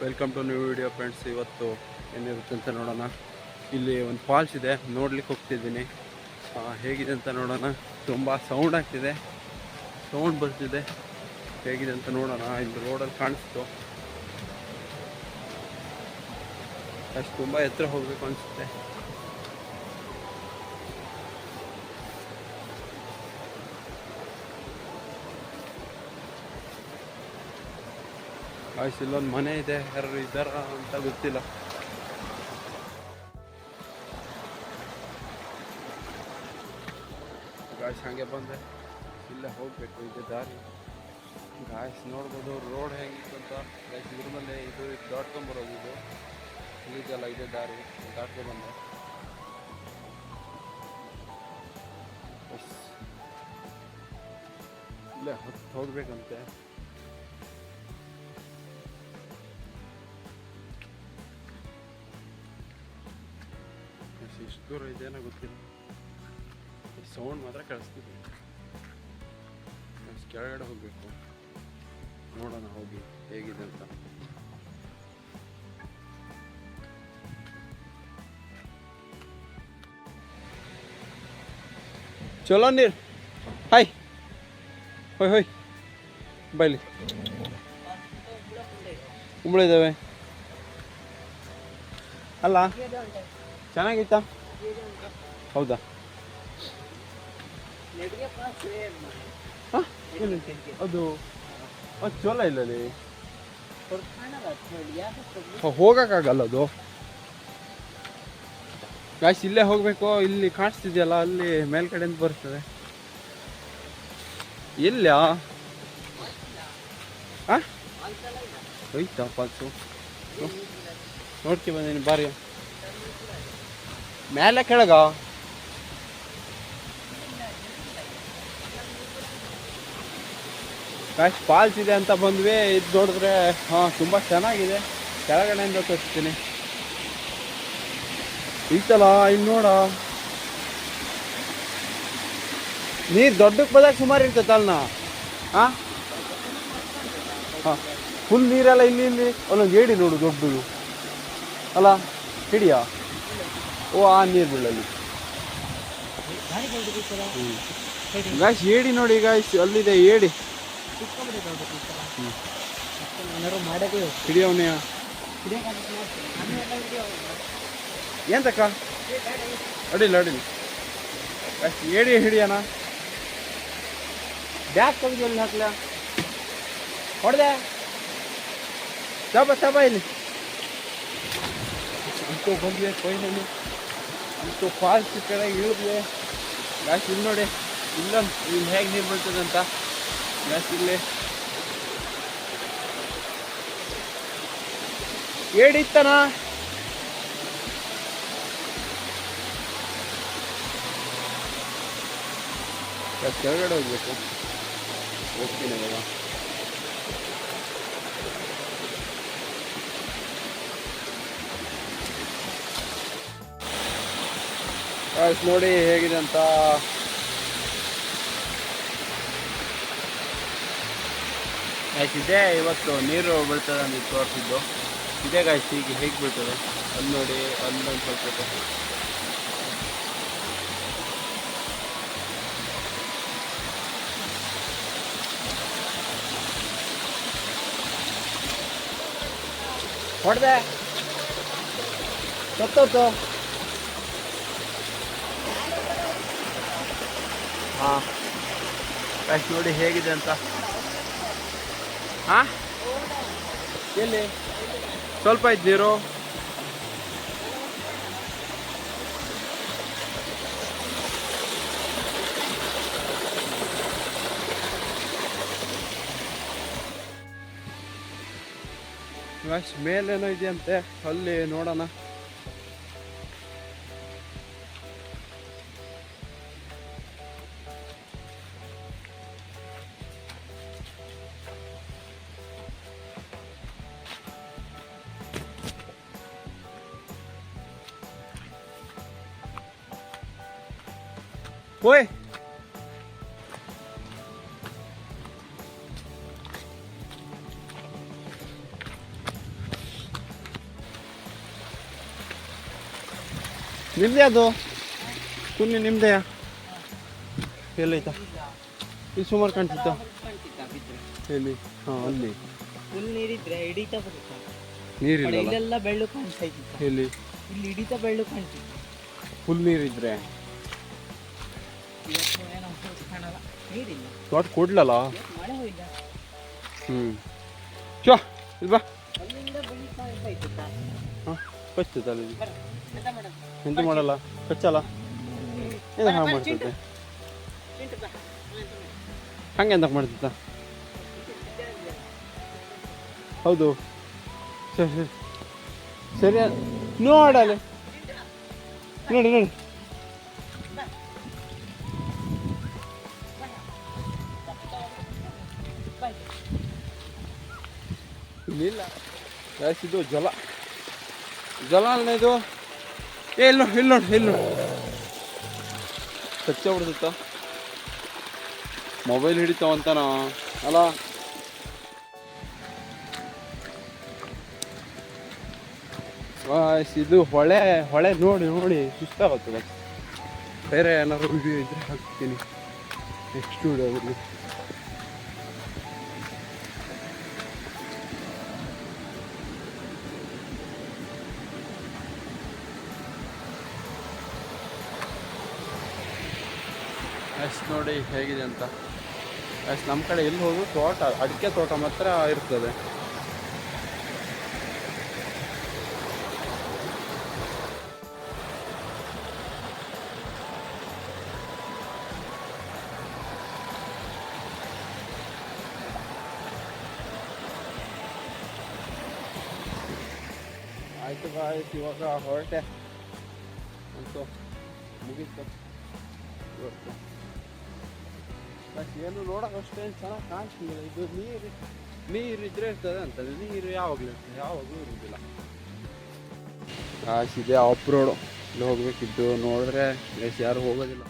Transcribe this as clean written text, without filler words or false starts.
Welcome to new video friends. ಇವತ್ತು ಏನಿರುತ್ತೆ ಅಂತ ನೋಡೋಣ. ಇಲ್ಲಿ ಒಂದು ಫಾಲ್ಸ್ ಇದೆ, ನೋಡ್ಲಿಕ್ಕೆ ಹೋಗ್ತಿದ್ದೀನಿ. ಹೇಗಿದೆ ಅಂತ ನೋಡೋಣ. ತುಂಬ ಸೌಂಡ್ ಆಗ್ತಿದೆ, ಸೌಂಡ್ ಬರ್ತಿದೆ. ಹೇಗಿದೆ ಅಂತ ನೋಡೋಣ. ಇಲ್ಲಿ ರೋಡಲ್ಲಿ ಕಾಣಿಸ್ತು, ಅಷ್ಟು ತುಂಬ ಎತ್ತರ ಹೋಗಬೇಕು ಅನಿಸುತ್ತೆ. ಗಾಯ್ಸ್ ಇಲ್ಲೊಂದು ಮನೆ ಇದೆ, ಯಾರು ಇದ್ದಾರ ಅಂತ ಗೊತ್ತಿಲ್ಲ. ಗಾಯ್ಸ್ ಹಾಗೆ ಬಂದೆ, ಇಲ್ಲೇ ಹೋಗಬೇಕು, ಇದೆ ದಾರಿ. ಗಾಯ್ಸ್ ನೋಡ್ಬೋದು ರೋಡ್ ಹೇಗಿತ್ತು ಅಂತ. ಗಾಯ್ಸ್ ಇದ್ರ ಮೇಲೆ ಇದು ದಾಟ್ಕೊಂಬರೋದು, ಇದು ಇಲ್ಲಿದೆಲ್ಲ ಇದೆ ದಾರಿ, ದಾಟ್ಕೊಂಡು ಬಂದೆ. ಇಲ್ಲೇ ಹೋಗ್ಬೇಕಂತೆ. ಎಷ್ಟು ದೂರ ಇದೇನೋ ಗೊತ್ತಿಲ್ಲ, ಸೌಂಡ್ ಮಾತ್ರ ಕೇಳಿಸ್ತಿದೆ. ಕೆಳಗಡೆ ಹೋಗ್ಬೇಕು, ನೋಡೋಣ ಹೋಗಿ ಹೇಗಿದೆ ಅಂತ. ಚಲೋ ನೀರು ಹಾಯ್ ಹೋಯ್ ಹೋಯ್ ಬೈಲಿ ಕುಂಬಳಿದ್ದಾವೆ ಅಲ್ಲ, ಚೆನ್ನಾಗಿತ್ತಾ? ಹೌದಾ? ಅದು ಚಲೋ ಇಲ್ಲ ಅಲ್ಲಿ, ಹೋಗಕ್ಕಾಗಲ್ಲ ಅದು. ಗಾಯ್ಸ್ ಇಲ್ಲೇ ಹೋಗ್ಬೇಕು. ಇಲ್ಲಿ ಕಾಣಿಸ್ತಿದೆಯಲ್ಲ, ಅಲ್ಲಿ ಮೇಲ್ಗಡೆಯಿಂದ ಬರ್ತದೆ. ಇಲ್ಲ ಹೋಯ್ತಾ ಪಾಲ್ಸು? ನೋಡ್ಕೊ ಬಂದೀನಿ ಬಾರಿ. ಮೇಲೆ ಕೆಳಗ ಗಾಯ್ಸ್ ಫಾಲ್ಸ್ ಇದೆ ಅಂತ ಬಂದ್ವಿ. ಇದು ನೋಡಿದ್ರೆ ತುಂಬ ಚೆನ್ನಾಗಿದೆ. ಕೆಳಗಡೆಯಿಂದ ತೋರಿಸ್ತೀನಿ. ಈತಲ್ಲ ಇಲ್ಲಿ ನೋಡ, ನೀರು ದೊಡ್ಡಕ್ಕೆ ಬಂದಾಗ ಸುಮಾರು ಇರ್ತೈತಲ್ಲ. ಹಾಂ ಫುಲ್ ನೀರೆಲ್ಲ ಇಲ್ಲಿ ಅಲ್ಲೊಂದು ಏಡಿ ನೋಡು ದೊಡ್ಡದು ಅಲ್ಲ, ಹಿಡಿಯಾ? ಓ ಆ ನೀರು ಬೀಳಲ್ಲಿ. ಗಾಯ್ಸ್ ಏಡಿ ನೋಡಿ ಗಾಯ್ಸ್, ಅಲ್ಲಿದೆ ಏಡಿ. ಹಿಡಿಯವನೇ ಎಂತಕ್ಕ ಅಡಿಲ್ಲ ಗಾಯ್ಸ್, ಏಡಿ ಹಿಡಿಯೋಣ. ಬ್ಯಾಗ್ ತೆಗೆದು ಎಲ್ಲಿ ಹಾಕ್ಲ ಹೊಡೆದೆ ಚಪ ಇಲ್ಲಿ ಅಂತೂ ಬಂದ್ವಿ. ಕೊಯ್ನಲ್ಲಿ ಅಂತೂ ಫಾಲ್ಸ್ ಕಡೆ ಇಳಿದ್ವಿ. ಗಾಯ್ಸ್ ಇಲ್ಲಿ ನೋಡಿ, ಇಲ್ಲಿ ಹೇಗೆ ನೀರು ಬೀಳ್ತದೆ ಅಂತ. ಗಾಯ್ಸ್ ಇಲ್ಲಿ ಏಡಿತ್ತನ. ಕೆಳಗಡೆ ಹೋಗ್ಬೇಕು, ಹೋಗ್ತೀನಿ ಇವಾಗ. ಗಾಯ್ಸ್ ನೋಡಿ ಹೇಗಿದೆ ಅಂತ. ಗಾಯ್ಸ್ ಇದೇ ಇವತ್ತು ನೀರು ಬೀಳ್ತದೆ ಅಂತ ತೋರಿಸಿದ್ದು. ಇದೇ ಗಾಯ್ಸ್ ಹೀಗೆ ಹೇಗೆ ಬೀಳ್ತದೆ ಅಲ್ಲಿ ನೋಡಿ, ಅಲ್ಲೊಂದು ಸ್ವಲ್ಪ ಹೊಡೆದೆ ಸತ್ತೋತು. ಹಾಂ ಗಾಯ್ಸ್ ನೋಡಿ ಹೇಗಿದೆ ಅಂತ. ಹಾಂ ಎಲ್ಲಿ ಸ್ವಲ್ಪ ಐತೆ ನೀರು. ಗಾಯ್ಸ್ ಮೇಲೇನೋ ಇದೆಯಂತೆ, ಅಲ್ಲಿ ನೋಡೋಣ. ಓಯ್ ನಿಮ್ಮದೇ ಅದು ಕುನ್ನಿ ನಿಮ್ಮದೆಯಾ ಎಲ್ಲೈತಾ ಇಲ್ಲಿ ಸುಮಾರು ಕಾಣ್ತಿತ್ತ ಎಲ್ಲಿ ಹಾಂ ಅಲ್ಲಿ ಫುಲ್ ನೀರಿದ್ರೆ ಹಿಡಿತಾ ಬರುತ್ತೆ ನೀರಿಲ್ಲ ಇಲ್ಲೆಲ್ಲ ಬೆಳ್ಳು ಕಾಣಿಸ್ತಾ ಇತ್ತು ಎಲ್ಲಿ ಇಲ್ಲಿ ಹಿಡಿತಾ ಬೆಳ್ಳು ಕಾಣ್ತಿತ್ತು ಫುಲ್ ನೀರಿದ್ರೆ ಇವತ್ತು ಏನೋ ಕಾಣಲ್ಲ ನೀರಿಲ್ಲ ತೋಟ ಕೊಡ್ಲಲ್ಲ ಇವತ್ತು ಮಳೆ ಹೋಗಿಲ್ಲ ಚೋ ಇಲ್ಲಿ ಬಾ ಅಲ್ಲಿಂದ ಬೆಳಿತಾ ಇತ್ತು ಹಾಂ ಕಚ್ತೈತೆ ಅಲ್ಲಿ ಎಂತ ಮಾಡೋದು ಎಂತ ಮಾಡಲ್ಲ ಕಚ್ಚಲ್ಲ ಏನು ಹಾಗೆ ಮಾಡ್ತೈತೆ ಹಂಗೆ ಎಂತ ಮಾಡ್ತೈತ ಹೌದು ಸರಿ ಸರಿ ಸರಿ ನೋಡಲ್ಲ ನೋಡಿ ನೋಡಿ ಇಲ್ಲ ಇದು ಜಲ ಜಲ ಅಲ್ಲ ಇದು ಇಲ್ಲಿ ನೋಡಿ ಇಲ್ಲಿ ನೋಡಿ ಇಲ್ಲಿ ನೋಡಿ ಕಚ್ಚ ಬಿಡ್ತಿತ್ತ ಮೊಬೈಲ್ ಹಿಡಿತಾವಂತಾನ ಅಲ್ಲ ಇದು ಹೊಳೆ ಹೊಳೆ ನೋಡಿ ನೋಡಿ ಸುಸ್ತಾಗುತ್ತೆ ಬೇರೆ ಏನಾದ್ರು ವಿಡಿಯೋ ಇದ್ರೆ ಹಾಕ್ತೀನಿ ನೆಕ್ಸ್ಟ್ ವಿಡಿಯೋದಲ್ಲಿ ಅಷ್ಟು ನೋಡಿ ಹೇಗಿದೆ ಅಂತ ಅಷ್ಟು ನಮ್ಮ ಕಡೆ ಎಲ್ಲಿ ಹೋದ್ರು ತೋಟ ಅಡಿಕೆ ತೋಟ ಮಾತ್ರ ಇರ್ತದೆ ಆಯ್ತು ಆಯ್ತು ಇವಾಗ ಹೊರಟೆ ಅಂತೂ ಮುಗೀತು ಇವತ್ತು ಬಟ್ ಏನು ನೋಡೋಕೆ ಅಷ್ಟೇನು ಚೆನ್ನಾಗಿ ಕಾಣಿಸ್ತಿಲ್ಲ ಇದು ನೀರಿದ್ರೆ ಇರ್ತದೆ ಅಂತಂದ್ರೆ ನೀರು ಯಾವಾಗಲೂ ಇರ್ತದೆ ಯಾವಾಗಲೂ ಇರೋದಿಲ್ಲ ಕಾಸಿದೆ ಆಫ್ ರೋಡು ಇಲ್ಲಿ ಹೋಗ್ಬೇಕಿದ್ದು ನೋಡಿದ್ರೆ ಯಾರು ಹೋಗೋದಿಲ್ಲ